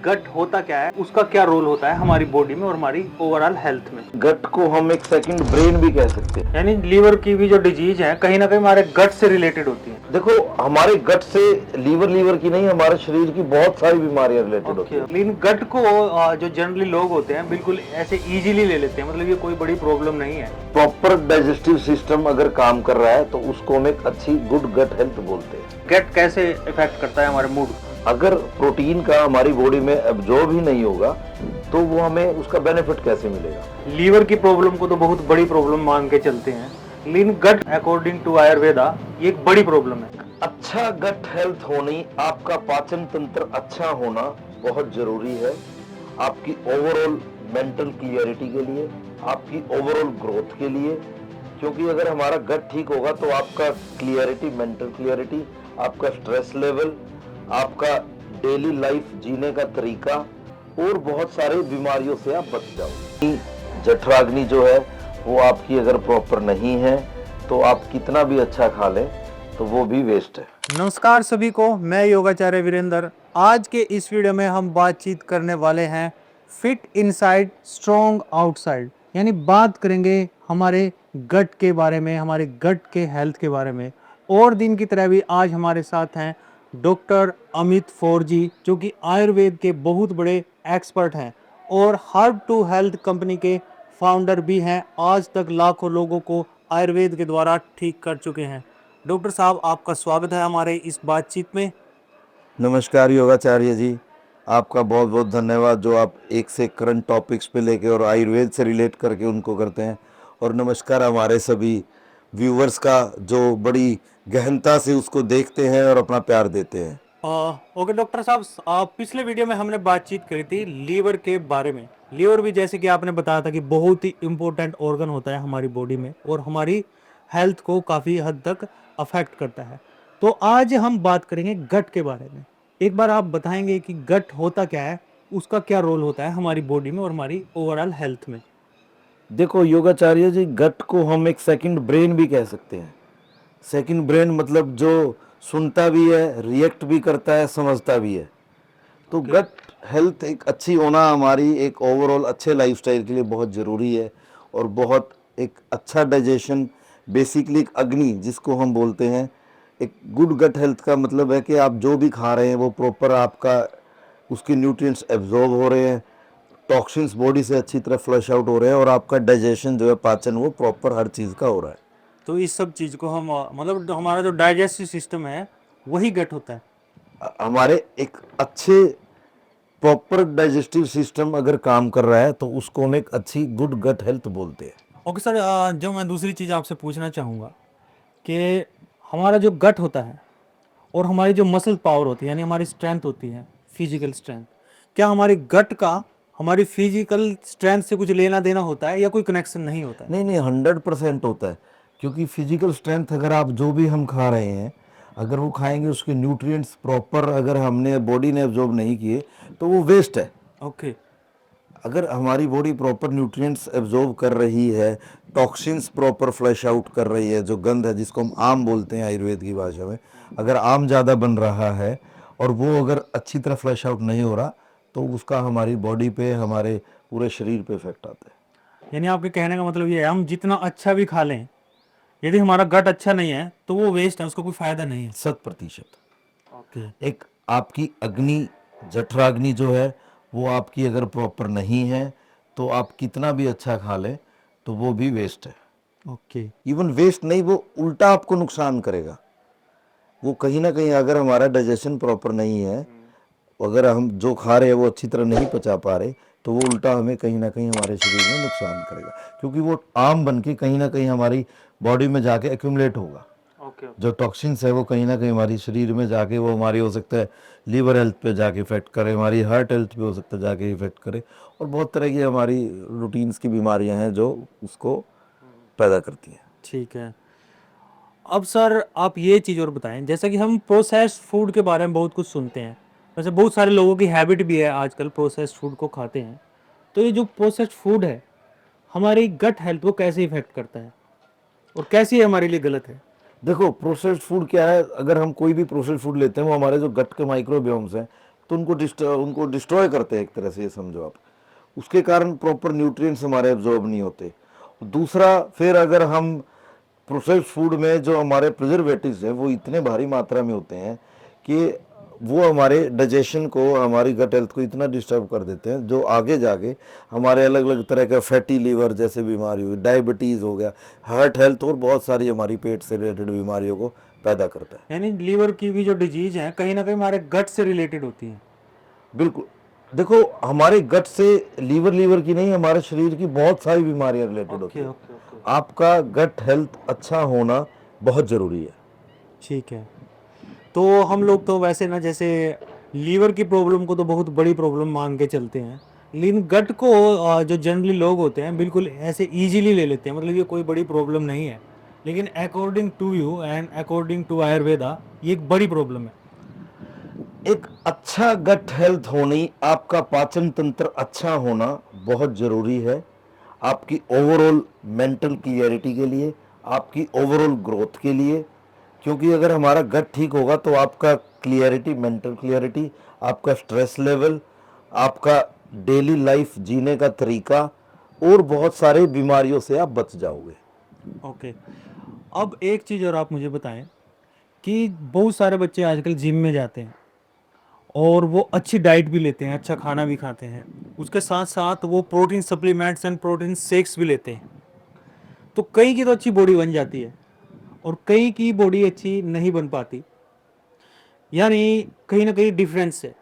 गट होता क्या है, उसका क्या रोल होता है हमारी बॉडी में और हमारी ओवरऑल हेल्थ में। गट को हम एक सेकंड ब्रेन भी कह सकते हैं। यानी लीवर की भी जो डिजीज है कहीं ना कहीं हमारे गट से रिलेटेड होती है। देखो, हमारे गट से लीवर की नहीं, हमारे शरीर की बहुत सारी बीमारियां रिलेटेड होती है। लेकिन गट को जो जनरली लोग होते हैं बिल्कुल ऐसे इजीली ले लेते हैं, मतलब ये कोई बड़ी प्रॉब्लम नहीं है। प्रॉपर डाइजेस्टिव सिस्टम अगर काम कर रहा है तो उसको हम एक अच्छी गुड गट हेल्थ बोलते हैं। गट कैसे इफेक्ट करता है हमारे मूड। अगर प्रोटीन का हमारी बॉडी में एब्जॉर्ब ही नहीं होगा तो वो हमें उसका बेनिफिट कैसे मिलेगा। लीवर की प्रॉब्लम को तो बहुत बड़ी प्रॉब्लम मान के चलते हैं, लेकिन गट अकॉर्डिंग टू आयुर्वेदा ये एक बड़ी प्रॉब्लम है। अच्छा गट हेल्थ होनी, आपका पाचन तंत्र अच्छा होना बहुत जरूरी है आपकी ओवरऑल मेंटल क्लियरिटी के लिए, आपकी ओवरऑल ग्रोथ के लिए। क्योंकि अगर हमारा गट ठीक होगा तो आपका क्लियरिटी, मेंटल क्लियरिटी, आपका स्ट्रेस लेवल, आपका डेली लाइफ जीने का तरीका और बहुत सारे बीमारियों से आप बच जाओगे। जठराग्नि जो है वो आपकी अगर प्रॉपर नहीं है तो आप कितना भी अच्छा खा लें तो वो भी वेस्ट है। नमस्कार सभी को, मैं योगाचार्य वीरेंद्र। आज के इस वीडियो में हम बातचीत करने वाले हैं फिट इनसाइड स्ट्रॉन्ग आउटसाइड, यानी बात करेंगे हमारे गट के बारे में, हमारे गट के हेल्थ के बारे में। और दिन की तरह भी आज हमारे साथ हैं डॉक्टर अमित फोर जी, जो कि आयुर्वेद के बहुत बड़े एक्सपर्ट हैं और हर्ब टू हेल्थ कंपनी के फाउंडर भी हैं। आज तक लाखों लोगों को आयुर्वेद के द्वारा ठीक कर चुके हैं। डॉक्टर साहब, आपका स्वागत है हमारे इस बातचीत में। नमस्कार योगाचार्य जी, आपका बहुत बहुत धन्यवाद जो आप एक से करंट टॉपिक्स पे लेके और आयुर्वेद से रिलेट करके उनको करते हैं। और नमस्कार हमारे सभी व्यूवर्स का जो बड़ी गहनता से उसको देखते हैं और अपना प्यार देते हैं। ओके डॉक्टर साहब, पिछले वीडियो में हमने बातचीत करी थी लीवर के बारे में। लीवर भी जैसे कि आपने बताया था कि बहुत ही इम्पोर्टेंट ऑर्गन होता है हमारी बॉडी में और हमारी हेल्थ को काफ़ी हद तक अफेक्ट करता है। तो आज हम बात करेंगे गट के बारे में। एक बार आप बताएंगे कि गट होता क्या है, उसका क्या रोल होता है हमारी बॉडी में और हमारी ओवरऑल हेल्थ में। देखो योगाचार्य जी, गट को हम एक सेकंड ब्रेन भी कह सकते हैं। सेकंड ब्रेन मतलब जो सुनता भी है, रिएक्ट भी करता है, समझता भी है। तो गट हेल्थ एक अच्छी होना हमारी एक ओवरऑल अच्छे लाइफस्टाइल के लिए बहुत ज़रूरी है। और बहुत एक अच्छा डाइजेशन, बेसिकली एक अग्नि जिसको हम बोलते हैं, एक गुड गट हेल्थ का मतलब है कि आप जो भी खा रहे हैं वो प्रॉपर आपका उसके न्यूट्रिएंट्स एब्जॉर्ब हो रहे हैं, टॉक्सिन्स बॉडी से अच्छी तरह फ्लश आउट हो रहे हैं और आपका डाइजेशन जो है, पाचन, वो प्रॉपर हर चीज़ का हो रहा है। तो इस सब चीज़ को हम मतलब हमारा जो डाइजेस्टिव सिस्टम है वही गट होता है। हमारे एक अच्छे प्रॉपर डाइजेस्टिव सिस्टम अगर काम कर रहा है तो उसको हम एक अच्छी गुड गट हेल्थ बोलते हैं। ओके सर, जो मैं दूसरी चीज़ आपसे पूछना चाहूँगा कि हमारा जो गट होता है और हमारी जो मसल पावर होती है, यानी हमारी स्ट्रेंथ होती है, फिजिकल स्ट्रेंथ, क्या हमारे गट का हमारी फिजिकल स्ट्रेंथ से कुछ लेना देना होता है या कोई कनेक्शन नहीं होता है? नहीं नहीं, 100% होता है। क्योंकि फिजिकल स्ट्रेंथ अगर आप जो भी हम खा रहे हैं, अगर वो खाएंगे उसके न्यूट्रिएंट्स प्रॉपर अगर हमने बॉडी ने एब्जॉर्ब नहीं किए तो वो वेस्ट है। ओके। अगर हमारी बॉडी प्रॉपर न्यूट्रिएंट्स एब्जॉर्ब कर रही है, टॉक्सिन्स प्रॉपर फ्लश आउट कर रही है, जो गंध है जिसको हम आम बोलते हैं आयुर्वेद की भाषा में, अगर आम ज़्यादा बन रहा है और वो अगर अच्छी तरह फ्लश आउट नहीं हो रहा तो उसका हमारी बॉडी पे, हमारे पूरे शरीर पे इफेक्ट आता है। यानी आपके कहने का मतलब ये है, हम जितना अच्छा भी खा लें, यदि हमारा गट अच्छा नहीं है तो वो वेस्ट है, उसका कोई फायदा नहीं है। 100%। ओके। एक आपकी अग्नि, जठराग्नि जो है वो आपकी अगर प्रॉपर नहीं है तो आप कितना भी अच्छा खा लें तो वो भी वेस्ट है। ओके। इवन वेस्ट नहीं, वो उल्टा आपको नुकसान करेगा। वो कहीं ना कहीं अगर हमारा डाइजेशन प्रॉपर नहीं है, अगर हम जो खा रहे हैं वो अच्छी तरह नहीं पचा पा रहे तो वो उल्टा हमें कहीं ना कहीं हमारे शरीर में नुकसान करेगा। क्योंकि वो आम बन के कहीं ना कहीं हमारी बॉडी में जाके एक्यूमुलेट होगा। ओके। जो टॉक्सिन्स है वो कहीं ना कहीं हमारी शरीर में जाके वो हमारी हो सकता है लीवर हेल्थ पे जाके इफेक्ट करे, हमारी हार्ट हेल्थ पे हो सकता है जाके इफेक्ट करे, और बहुत तरह की हमारी रूटीन्स की बीमारियां हैं जो उसको पैदा करती हैं। ठीक है। अब सर आप ये चीज़ और बताएं, जैसा कि हम प्रोसेस्ड फूड के बारे में बहुत कुछ सुनते हैं, वैसे बहुत सारे लोगों की हैबिट भी है आजकल प्रोसेस्ड फूड को खाते हैं। तो ये जो प्रोसेस्ड फूड है हमारी गट हेल्थ को कैसे इफेक्ट करता है और कैसे ये हमारे लिए गलत है? देखो, प्रोसेस्ड फूड क्या है, अगर हम कोई भी प्रोसेस्ड फूड लेते हैं वो हमारे जो गट के माइक्रोबियोम्स हैं तो उनको डिस्ट्रॉय करते हैं एक तरह से, ये समझो आप। उसके कारण प्रॉपर न्यूट्रिएंट्स हमारे एब्जॉर्ब नहीं होते। दूसरा, फिर अगर हम प्रोसेस्ड फूड में जो हमारे प्रिजर्वेटिव्स हैं वो इतने भारी मात्रा में होते हैं कि वो हमारे डाइजेशन को, हमारी गट हेल्थ को इतना डिस्टर्ब कर देते हैं, जो आगे जाके हमारे अलग अलग तरह का फैटी लीवर जैसे बीमारी हुई, डायबिटीज़ हो गया, हार्ट हेल्थ और बहुत सारी हमारी पेट से रिलेटेड बीमारियों को पैदा करता है। यानी लीवर की भी जो डिजीज है कहीं ना कहीं हमारे गट से रिलेटेड होती है। बिल्कुल, देखो हमारे गट से लीवर की नहीं, हमारे शरीर की बहुत सारी बीमारियां रिलेटेड होती ओके है। ओके ओके, आपका गट हेल्थ अच्छा होना बहुत ज़रूरी है। ठीक है। तो हम लोग तो वैसे ना जैसे लीवर की प्रॉब्लम को तो बहुत बड़ी प्रॉब्लम मान के चलते हैं, लेकिन गट को जो जनरली लोग होते हैं बिल्कुल ऐसे इजीली ले लेते हैं, मतलब ये कोई बड़ी प्रॉब्लम नहीं है। लेकिन according to you and according to Ayurveda ये एक बड़ी प्रॉब्लम है। एक अच्छा गट हेल्थ होनी, आपका पाचन तंत्र अच्छा होना बहुत ज़रूरी है आपकी ओवरऑल मेंटल क्लियरिटी के लिए, आपकी ओवरऑल ग्रोथ के लिए। क्योंकि अगर हमारा गट ठीक होगा तो आपका क्लियरिटी, मेंटल क्लियरिटी, आपका स्ट्रेस लेवल, आपका डेली लाइफ जीने का तरीका और बहुत सारे बीमारियों से आप बच जाओगे। ओके। अब एक चीज़ और आप मुझे बताएं कि बहुत सारे बच्चे आजकल जिम में जाते हैं और वो अच्छी डाइट भी लेते हैं, अच्छा खाना भी खाते हैं, उसके साथ साथ वो protein supplements and protein shakes भी लेते हैं। तो कई की तो अच्छी बॉडी बन जाती है और कई की बॉडी अच्छी नहीं बन पाती, यानी कहीं ना कहीं डिफरेंस है।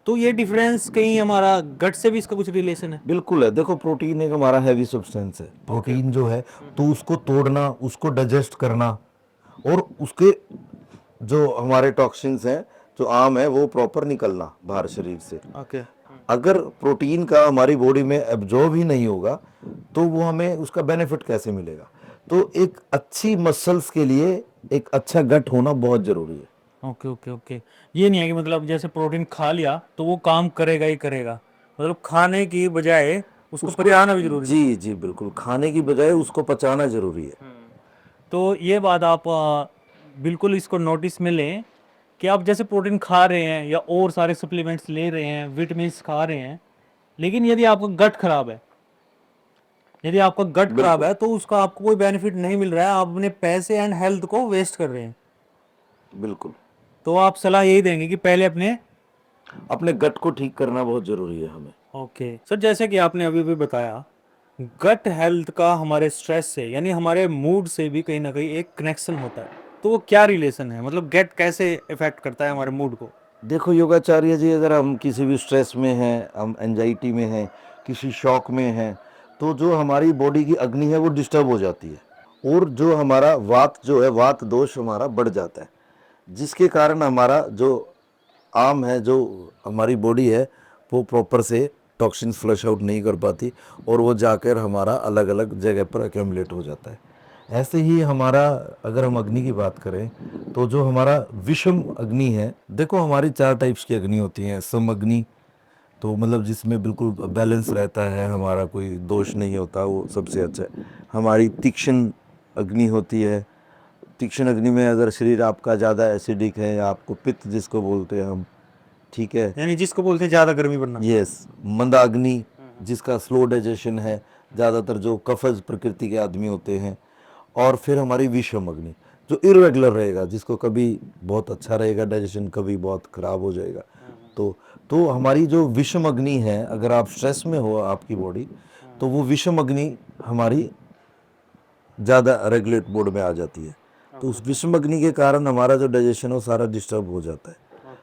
तो ये डिफरेंस कहीं हमारा गट से भी इसका कुछ रिलेशन है? बिल्कुल है। देखो, प्रोटीन एक हमारा हैवी सब्सटेंस है। प्रोटीन जो है, तो उसको तोड़ना, उसको डाइजेस्ट करना और उसके जो हमारे टॉक्सिन्स हैं, जो आम है, वो प्रॉपर निकलना बाहर शरीर से। ओके। अगर प्रोटीन का हमारी बॉडी में एब्जॉर्ब ही नहीं होगा तो वो हमें उसका बेनिफिट कैसे मिलेगा? तो एक अच्छी मसल्स के लिए एक अच्छा गट होना बहुत जरूरी है। ओके ओके ओके, ये नहीं है कि मतलब जैसे प्रोटीन खा लिया तो वो काम करेगा ही करेगा, मतलब खाने की बजाय उसको पचाना भी जरूरी है। जी जी, बिल्कुल, खाने की बजाय उसको पचाना जरूरी है। तो ये बात आप बिल्कुल इसको नोटिस में लें कि आप जैसे प्रोटीन खा रहे हैं या और सारे सप्लीमेंट्स ले रहे हैं, विटामिन खा रहे हैं, लेकिन यदि आपका गट खराब है, यदि आपका गट खराब है तो उसका आपको कोई बेनिफिट नहीं मिल रहा है, आप अपने पैसे एंड हेल्थ को वेस्ट कर रहे हैं। बिल्कुल, तो आप सलाह यही देंगे कि पहले अपने। अपने गट को ठीक करना बहुत जरूरी है हमें। ओके सर, जैसे कि आपने अभी भी बताया, गट हेल्थ का हमारे स्ट्रेस से यानी हमारे मूड से भी कहीं ना कहीं एक कनेक्शन होता है। तो वो क्या रिलेशन है, मतलब गट कैसे इफेक्ट करता है हमारे मूड को? देखो योगाचार्य जी, अगर हम किसी भी स्ट्रेस में हैं, हम एंजाइटी में हैं, किसी शॉक में हैं, तो जो हमारी बॉडी की अग्नि है वो डिस्टर्ब हो जाती है और जो हमारा वात जो है, वात दोष हमारा बढ़ जाता है, जिसके कारण हमारा जो आम है, जो हमारी बॉडी है, वो प्रॉपर से टॉक्सिन्स फ्लश आउट नहीं कर पाती और वो जाकर हमारा अलग अलग जगह पर एक्यूमुलेट हो जाता है। ऐसे ही हमारा, अगर हम अग्नि की बात करें, तो जो हमारा विषम अग्नि है, देखो हमारी 4 टाइप्स की अग्नि होती हैं। सम अग्नि, तो मतलब जिसमें बिल्कुल बैलेंस रहता है, हमारा कोई दोष नहीं होता, वो सबसे अच्छा है। हमारी तीक्ष्ण अग्नि होती है। तीक्ष्ण अग्नि में अगर शरीर आपका ज़्यादा एसिडिक है, या आपको पित्त जिसको बोलते हैं हम, ठीक है, यानी जिसको बोलते हैं ज्यादा गर्मी पड़ना। यस, मंदाग्नि, जिसका स्लो डाइजेशन है, ज़्यादातर जो कफज प्रकृति के आदमी होते हैं। और फिर हमारी विषम अग्नि, जो इरेगुलर रहेगा, जिसको कभी बहुत अच्छा रहेगा डाइजेशन, कभी बहुत खराब हो जाएगा। तो हमारी जो विषम अग्नि है, अगर आप स्ट्रेस में हो आपकी बॉडी, तो वो विषम अग्नि हमारी ज़्यादा रेगुलेट मोड में आ जाती है। तो उस विषम अग्नि के कारण हमारा जो डाइजेशन है वो सारा डिस्टर्ब हो जाता है।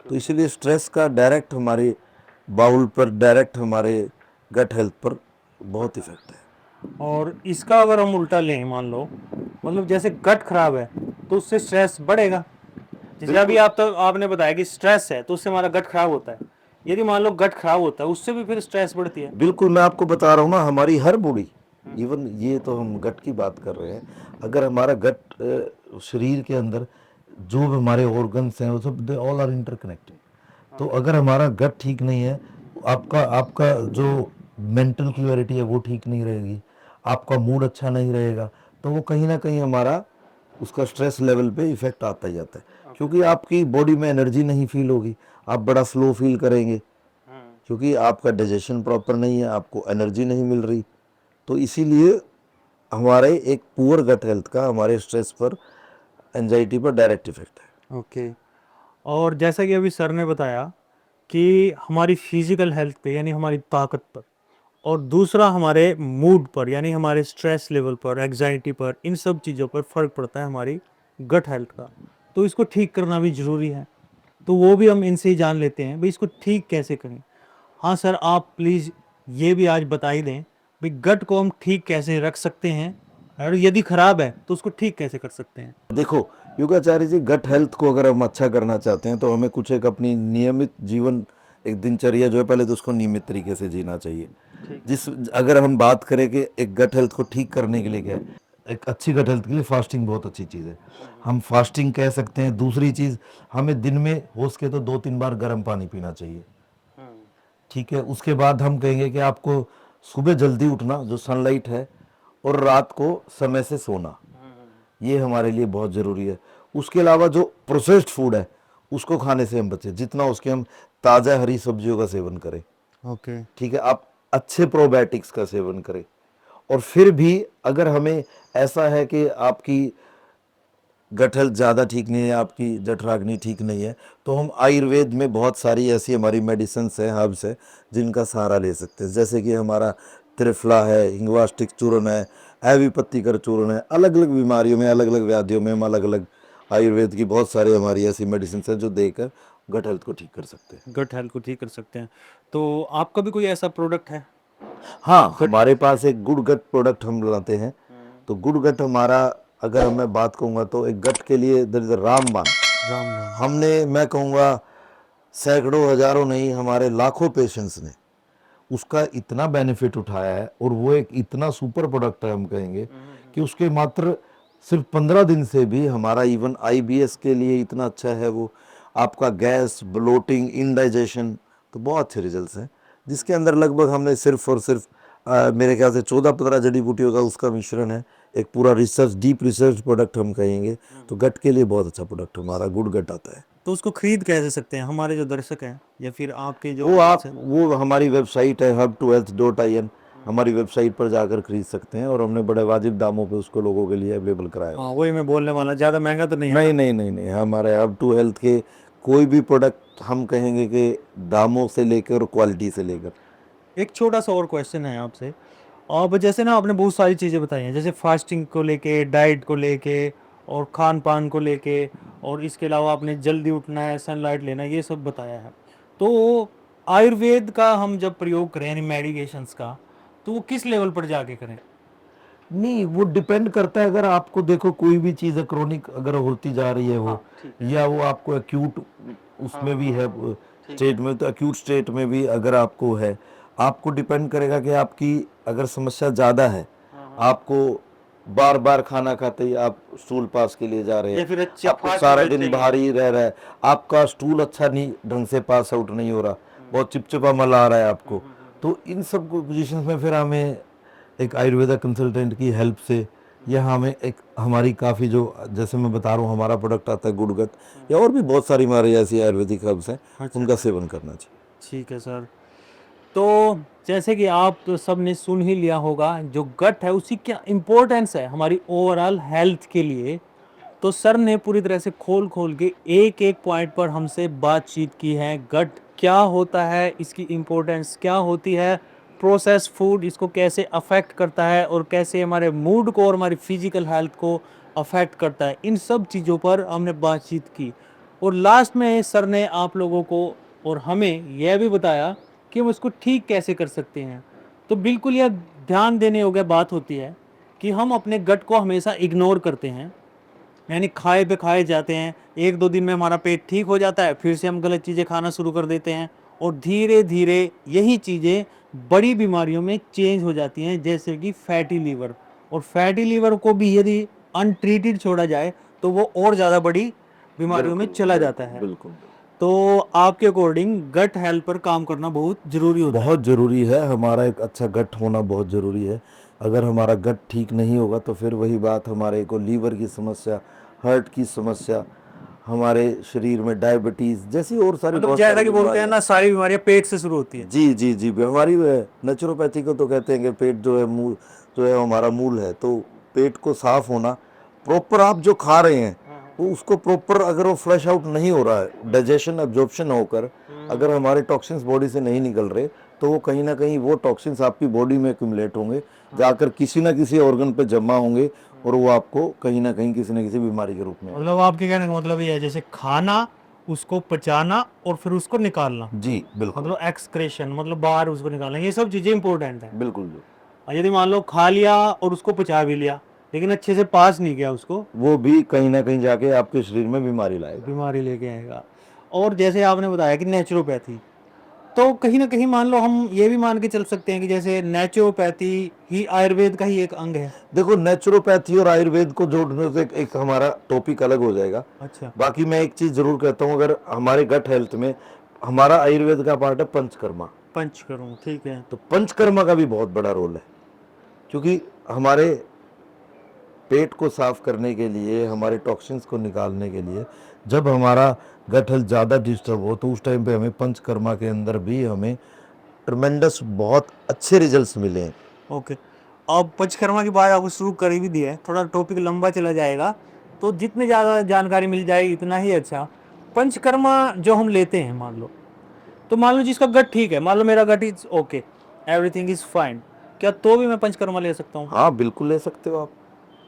तो इसीलिए स्ट्रेस का डायरेक्ट हमारे बाउल पर, डायरेक्ट हमारे गट हेल्थ पर बहुत इफेक्ट है। और इसका अगर हम उल्टा लें, मान लो मतलब जैसे गट खराब है तो उससे स्ट्रेस बढ़ेगा। जैसे अभी आप तो आपने बताया कि स्ट्रेस है तो उससे हमारा गट खराब होता है, यदि मान लो गट खराब होता है उससे भी फिर स्ट्रेस बढ़ती है। बिल्कुल, मैं आपको बता रहा हूँ ना, हमारी हर बॉडी, इवन ये तो हम गट की बात कर रहे हैं, अगर हमारा गट शरीर के अंदर जो भी हमारे ऑर्गन्स हैं वो सब, दे ऑल आर इंटरकनेक्टेड। तो अगर हमारा गट ठीक नहीं है, आपका आपका जो मेंटल क्लियरिटी है वो ठीक नहीं रहेगी, आपका मूड अच्छा नहीं रहेगा, तो वो कहीं ना कहीं हमारा उसका स्ट्रेस लेवल पे इफेक्ट आता ही आता है। क्योंकि आपकी बॉडी में एनर्जी नहीं फील होगी, आप बड़ा स्लो फील करेंगे, क्योंकि आपका डाइजेशन प्रॉपर नहीं है, आपको एनर्जी नहीं मिल रही। तो इसीलिए हमारे एक पुअर गट हेल्थ का हमारे स्ट्रेस पर, एंजाइटी पर डायरेक्ट इफेक्ट है। ओके। और जैसा कि अभी सर ने बताया कि हमारी फिजिकल हेल्थ पे यानी हमारी ताकत पर, और दूसरा हमारे मूड पर यानी हमारे स्ट्रेस लेवल पर, एग्जाइटी पर, इन सब चीज़ों पर फ़र्क पड़ता है हमारी गट हेल्थ का। तो इसको ठीक करना भी ज़रूरी है, तो वो भी हम इनसे ही जान लेते हैं भाई इसको ठीक कैसे करें। हाँ सर, आप प्लीज़ ये भी आज बता ही दें भाई गट को हम ठीक कैसे रख सकते हैं, और यदि ख़राब है तो उसको ठीक कैसे कर सकते हैं। देखो योगाचार्य जी, गट हेल्थ को अगर हम अच्छा करना चाहते हैं तो हमें कुछ एक अपनी नियमित जीवन, एक दिनचर्या जो है पहले तो उसको नियमित तरीके से जीना चाहिए। जिस अगर हम बात करें कि एक गट हेल्थ को ठीक करने के लिए क्या है, एक अच्छी गट हेल्थ के लिए फास्टिंग बहुत अच्छी चीज़ है, हम फास्टिंग कह सकते हैं। दूसरी चीज़, हमें दिन में हो सके तो 2-3 बार गर्म पानी पीना चाहिए, ठीक है। उसके बाद हम कहेंगे कि आपको सुबह जल्दी उठना, जो सनलाइट है, और रात को समय से सोना, ये हमारे लिए बहुत ज़रूरी है। उसके अलावा जो प्रोसेस्ड फूड है उसको खाने से हम बचें, जितना उसके हम ताज़ा हरी सब्जियों का सेवन करें, ओके। ठीक है। आप अच्छे प्रोबायोटिक्स का सेवन करें। और फिर भी अगर हमें ऐसा है कि आपकी गट हेल्थ ज़्यादा ठीक नहीं है, आपकी जठराग्नि ठीक नहीं है, तो हम आयुर्वेद में बहुत सारी ऐसी हमारी मेडिसिन्स हैं, हर्ब्स हैं, जिनका सहारा ले सकते हैं। जैसे कि हमारा त्रिफला है, हिंगवाष्टिक चूर्ण है, एवी पत्ती कर चूर्ण है। अलग अलग बीमारियों में, अलग अलग व्याधियों में हम अलग अलग आयुर्वेद की बहुत सारी हमारी ऐसी मेडिसिन हैं जो देकर गट हेल्थ को ठीक कर सकते हैं। गट हेल्थ को ठीक कर सकते हैं। तो आपका भी कोई ऐसा प्रोडक्ट है? हाँ, हमारे पास एक गुड गट प्रोडक्ट हम बनाते हैं। तो गुड गट हमारा, अगर मैं बात कहूँगा तो एक गट के लिए दर इज रामबाण। रामबाण। हमने, मैं कहूँगा सैकड़ों हजारों नहीं, हमारे लाखों पेशेंट्स ने उसका इतना बेनिफिट उठाया है, और वो एक इतना सुपर प्रोडक्ट है हम कहेंगे कि उसके मात्र सिर्फ 15 दिन से भी हमारा इवन आईबीएस के लिए इतना अच्छा है वो। आपका गैस, ब्लोटिंग, इनडाइजेशन, तो बहुत अच्छे रिजल्ट्स हैं, जिसके अंदर लगभग हमने सिर्फ और सिर्फ मेरे ख्याल से 14-15 जड़ी बूटियों का उसका मिश्रण है। एक पूरा रिसर्च, डीप रिसर्च प्रोडक्ट हम कहेंगे। तो गट के लिए बहुत अच्छा प्रोडक्ट हमारा गुड गट आता है। तो उसको खरीद कैसे सकते हैं हमारे जो दर्शक हैं, या फिर आपके जो वो हमारी वेबसाइट है hub2health.in, हमारी वेबसाइट पर जाकर खरीद सकते हैं, और हमने बड़े वाजिब दामों पे उसको लोगों के लिए अवेलेबल कराया हुआ हाँ वही मैं बोलने वाला, ज़्यादा महंगा तो नहीं है। है नहीं ना? नहीं नहीं नहीं, हमारे हब टू हेल्थ के कोई भी प्रोडक्ट हम कहेंगे कि दामों से लेकर क्वालिटी से लेकर। एक छोटा सा और क्वेश्चन है आपसे। अब जैसे ना आपने बहुत सारी चीज़ें बताई हैं, जैसे फास्टिंग को लेके, डाइट को लेके, और खान पान को लेके, और इसके अलावा आपने जल्दी उठना है, सनलाइट लेना है, ये सब बताया है। तो आयुर्वेद का हम जब प्रयोग करें यानी मेडिकेशंस का, तो वो किस लेवल पर जाके करें? नहीं, वो डिपेंड करता है। अगर आपको देखो कोई भी चीज़ क्रोनिक अगर होती जा रही है वो, या वो आपको एक्यूट उसमें भी है स्टेट में, तो एक्यूट स्टेट में भी अगर आपको है, आपको डिपेंड करेगा कि आपकी अगर समस्या ज़्यादा है, आपको बार बार खाना खाते ही आप स्टूल पास के लिए जा रहे या हैं, फिर आपको सारा दिन भारी रह रहा है, आपका स्टूल अच्छा नहीं ढंग से पास आउट नहीं हो रहा, बहुत चिपचिपा मल आ रहा है आपको, तो इन सब पोजिशन में फिर हमें एक आयुर्वेदा कंसल्टेंट की हेल्प से, या हमें एक हमारी काफ़ी जो, जैसे मैं बता रहा हूँ हमारा प्रोडक्ट आता है गुडगत, या और भी बहुत सारी हमारी ऐसी आयुर्वेदिक हर्ब्स हैं, उनका सेवन करना चाहिए। ठीक है सर। तो जैसे कि आप तो सब ने सुन ही लिया होगा, जो गट है उसकी क्या इम्पोर्टेंस है हमारी ओवरऑल हेल्थ के लिए। तो सर ने पूरी तरह से खोल खोल के एक एक पॉइंट पर हमसे बातचीत की है। गट क्या होता है, इसकी इम्पोर्टेंस क्या होती है, प्रोसेस फूड इसको कैसे अफेक्ट करता है, और कैसे हमारे मूड को और हमारी फिजिकल हेल्थ को अफेक्ट करता है, इन सब चीज़ों पर हमने बातचीत की। और लास्ट में सर ने आप लोगों को और हमें यह भी बताया कि हम इसको ठीक कैसे कर सकते हैं। तो बिल्कुल यह ध्यान देने योग्य बात होती है कि हम अपने गट को हमेशा इग्नोर करते हैं, यानी खाए पे खाए जाते हैं। एक दो दिन में हमारा पेट ठीक हो जाता है, फिर से हम गलत चीज़ें खाना शुरू कर देते हैं, और धीरे धीरे यही चीज़ें बड़ी बीमारियों में चेंज हो जाती हैं, जैसे कि फैटी लीवर। और फैटी लीवर को भी यदि अनट्रीटेड छोड़ा जाए तो वो और ज़्यादा बड़ी बीमारियों में चला जाता है। बिल्कुल तो आपके अकॉर्डिंग गट हेल्थ पर काम करना बहुत ज़रूरी होता है। बहुत ज़रूरी है, हमारा एक अच्छा गट होना बहुत ज़रूरी है। अगर हमारा गट ठीक नहीं होगा तो फिर वही बात, हमारे को लीवर की समस्या, हार्ट की समस्या, हमारे शरीर में डायबिटीज जैसी और सारी मतलब बहुत जैसा सारी कि बोलते हैं बीमारियां। ना, सारी बीमारियां पेट से शुरू होती है। जी जी जी, हमारी नेचुरोपैथी को तो कहते हैं कि पेट जो है मूल, जो है हमारा मूल है। तो पेट को साफ होना, प्रॉपर आप जो खा रहे हैं वो उसको प्रॉपर अगर वो फ्लश आउट नहीं हो रहा है, डाइजेशन एब्जॉर्प्शन होकर अगर हमारे टॉक्सिन्स बॉडी से नहीं निकल रहे, तो वो कहीं ना कहीं वो टॉक्सिन्स आपकी बॉडी में एक्यूमुलेट होंगे, जाकर किसी ना किसी ऑर्गन पे जमा होंगे, और वो आपको कहीं ना कहीं किसी ना किसी बीमारी के रूप में आएगा। मतलब आपके कहने का मतलब ये है, जैसे खाना, उसको पचाना और फिर उसको निकालना, जी बिल्कुल मतलब एक्सक्रेशन, मतलब बाहर उसको निकालना, ये सब चीजें इंपॉर्टेंट है। बिल्कुल जी। और यदि मान लो खा लिया और उसको पचा भी लिया, लेकिन अच्छे से पास नहीं किया उसको, वो भी कहीं ना कहीं जाके आपके शरीर में बीमारी लाएगा। बीमारी लेके आएगा। और जैसे आपने बताया कि नेचुरोपैथी, तो कहीं ना कहीं मान लो हम ये भी मान के चल सकते हैं कि जैसे नेचुरोपैथी ही आयुर्वेद का ही एक अंग है। देखो, नेचुरोपैथी और आयुर्वेद को जोड़ने से एक हमारा टॉपिक अलग हो जाएगा। अच्छा। बाकी मैं एक चीज जरूर कहता हूँ, अगर हमारे गट हेल्थ में हमारा आयुर्वेद का पार्ट है पंचकर्मा। पंचकर्म, ठीक है। तो पंचकर्मा का भी बहुत बड़ा रोल है, क्योंकि हमारे पेट को साफ करने के लिए, हमारे टॉक्सिन्स को निकालने के लिए, जब हमारा गट हेल्थ ज़्यादा डिस्टर्ब हो तो उस टाइम पे हमें पंचकर्मा के अंदर भी हमें ट्रमेंडस बहुत अच्छे रिजल्ट्स मिले हैं। ओके। अब पंचकर्मा की बात आपको शुरू कर ही भी दी है, थोड़ा टॉपिक लंबा चला जाएगा, तो जितनी ज़्यादा जानकारी मिल जाएगी इतना ही अच्छा। पंचकर्मा जो हम लेते हैं, मान लो, तो मान लो जिसका गट ठीक है, मान लो मेरा gut is okay, everything is fine, क्या तो भी मैं पंचकर्मा ले सकता हूँ? हाँ बिल्कुल ले सकते हो आप,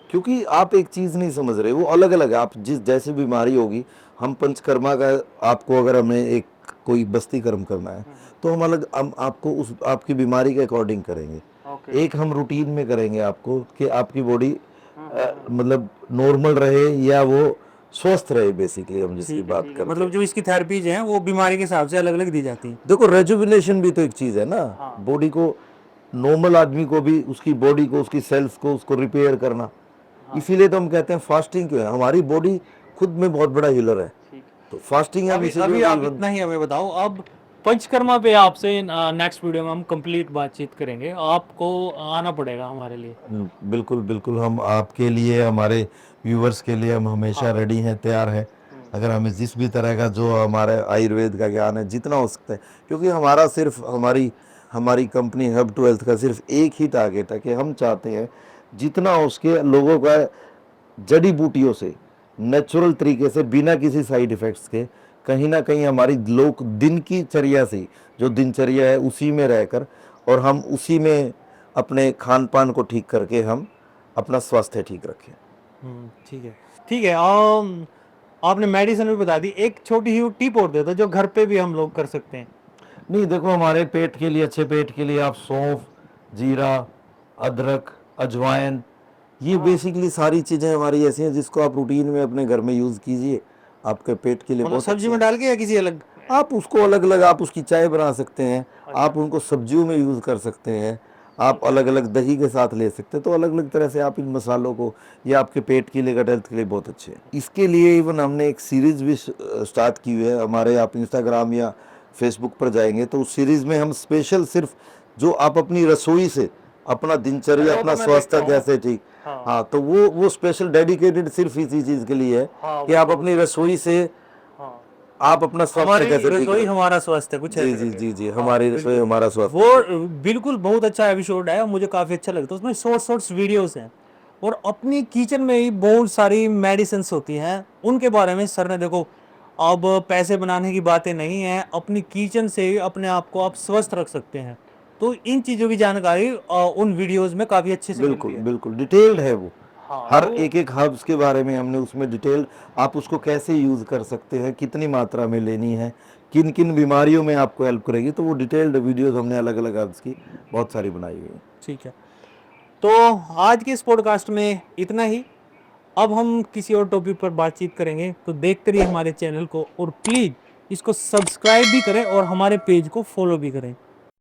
क्योंकि आप एक चीज़ नहीं समझ रहे, वो अलग अलग है। आप जिस जैसी बीमारी होगी, हम पंचकर्मा का, आपको अगर हमें एक कोई बस्ती कर्म करना है तो हम आपको उस आपकी बीमारी के अकॉर्डिंग करेंगे। ओके। एक हम रूटीन में करेंगे आपको कि आपकी बॉडी मतलब नॉर्मल रहे या वो स्वस्थ रहे, बेसिकली हम जिसकी ठीक है, बात ठीक है, करते मतलब हैं। जो इसकी थेरेपीज हैं वो बीमारी के हिसाब से अलग अलग दी जाती हैं। देखो, रेजुविनेशन भी तो एक चीज़ है ना, हाँ। बॉडी को, नॉर्मल आदमी को भी उसकी बॉडी को, उसकी सेल्स को, उसको रिपेयर करना। इसीलिए तो हम कहते हैं फास्टिंग क्यों है, हमारी बॉडी खुद में बहुत बड़ा हीलर है। ठीक। तो फास्टिंग अभी अभी आप इतना ही हमें बताओ, अब पंचकर्मा पे आपसे नेक्स्ट वीडियो में हम कंप्लीट बातचीत करेंगे, आपको आना पड़ेगा हमारे लिए। बिल्कुल बिल्कुल, हम आपके लिए, हमारे व्यूवर्स के लिए हम हमेशा रेडी हैं, तैयार हैं। अगर हमें जिस भी तरह का जो हमारे आयुर्वेद का ज्ञान है, जितना हो सकता है, क्योंकि हमारा सिर्फ हमारी हमारी कंपनी हब टू हेल्थ का सिर्फ एक ही टारगेट है कि हम चाहते हैं जितना हो उसके लोगों का जड़ी बूटियों से, नेचुरल तरीके से, बिना किसी साइड इफ़ेक्ट्स के, कहीं ना कहीं हमारी लोग दिन की चर्या से, जो दिनचर्या है उसी में रहकर, और हम उसी में अपने खान पान को ठीक करके हम अपना स्वास्थ्य ठीक रखें। ठीक है, ठीक है। आपने मेडिसिन भी बता दी, एक छोटी सी टिप और दे दो जो घर पे भी हम लोग कर सकते हैं। नहीं, देखो, हमारे पेट के लिए, अच्छे पेट के लिए आप सौंफ, जीरा, अदरक, अजवाइन, ये बेसिकली सारी चीज़ें हमारी ऐसी हैं जिसको आप रूटीन में अपने घर में यूज़ कीजिए, आपके पेट के लिए मतलब बहुत सब्जी अच्छी में है। डाल के या किसी अलग? आप उसको अलग अलग, आप उसकी चाय बना सकते हैं, आप उनको सब्जियों में यूज़ कर सकते हैं, आप अलग अलग दही के साथ ले सकते हैं। तो अलग अलग तरह से आप इन मसालों को, ये आपके पेट के लिए, गट हेल्थ के लिए बहुत अच्छे हैं। इसके लिए इवन हमने एक सीरीज़ भी स्टार्ट की हुई है हमारे, आप इंस्टाग्राम या फेसबुक पर जाएंगे तो उस सीरीज़ में हम स्पेशल सिर्फ जो आप अपनी रसोई से अपना दिनचर्या, अपना स्वास्थ्य कैसे ठीक, हाँ, तो वो स्पेशल डेडिकेटेड सिर्फ इसी चीज़ के लिए है कि आप अपनी रसोई से आप अपना स्वास्थ्य हमारी कैसे ठीक रसोई रखें। हमारा स्वास्थ्य, कुछ जी ऐसे जी करके। जी जी, हाँ, हमारी रसोई बिल्कुल। हमारा स्वास्थ्य। वो बिल्कुल बहुत अच्छा एपिसोड है और मुझे काफी अच्छा लगता है, उसमें शॉर्ट शॉर्ट्स वीडियोस हैं और अपनी किचन में ही बहुत सारी मेडिसिन होती हैं, उनके बारे में सर ने, देखो, अब पैसे बनाने की बातें नहीं है, अपनी किचन से ही अपने आप को आप स्वस्थ रख सकते हैं। तो इन चीजों की जानकारी उन वीडियोस में काफी अच्छे से मिलती बिल्कुल है। बिल्कुल डिटेल्ड है वो, हाँ, हर तो एक एक हर्ब्स के बारे में हमने उसमें डिटेल, आप उसको कैसे यूज़ कर सकते हैं, कितनी मात्रा में लेनी है, किन किन बीमारियों में आपको हेल्प करेगी, तो वो डिटेल्ड वीडियोस हमने अलग अलग हर्ब्स की बहुत सारी बनाई हुई है। ठीक है। तो आज के इस पॉडकास्ट में इतना ही। अब हम किसी और टॉपिक पर बातचीत करेंगे, तो देखते रहिए हमारे चैनल को और प्लीज इसको सब्सक्राइब भी करें और हमारे पेज को फॉलो भी करें।